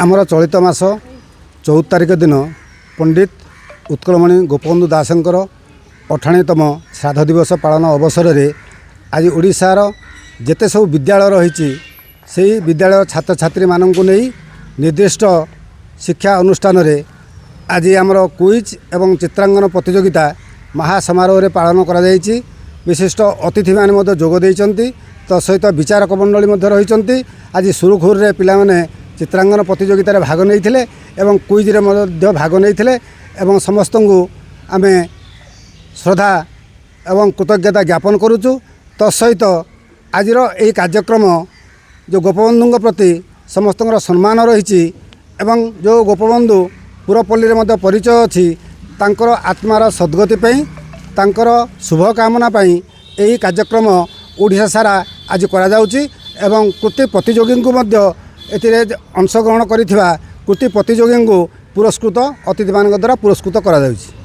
आमर चलित मास 14 तारिख दिन पंडित उत्कलमणि गोपबंधु दासंकर 98तम श्राद्ध दिवस पालन अवसर में आज ओडिशार जेते सब विद्यालय रही से विद्यालय छात्र छात्री मानक नहीं निर्दिष्ट शिक्षा अनुष्ठान रे आज आमर क्विज एवं चित्रांकन प्रतियोगिता महासमारोह रे पालन करा जायछि। विशिष्ट अतिथि माने मध्य जोग देइछन्ति तो सहित विचारक मंडली मध्य रहिछन्ति। आज सुरुखुर रे पिला माने चित्रांकन प्रतियोगिता रे भाग नैथिले एवं क्विज रे मध्य भाग नैथिले एवं समस्त को आमे श्रद्धा एवं कृतज्ञता ज्ञापन करुचु। तत्सहित आज यही कार्यक्रम जो गोपबंधु प्रति समस्त सम्मान रही एवं जो गोपबंधु पुरपल्ली रे मध्य परिचय अच्छी तांकर आत्मार सद्गति तांकर शुभकामना यही कार्यक्रम ओडिशा सारा आज करा जाउची एवं कृति प्रतियोगी को मध्य एथिरे अंशग्रहण करिथिबा कृति प्रतियोगी को पुरस्कृत अतिथि मान द्वारा पुरस्कृत करा जाउची।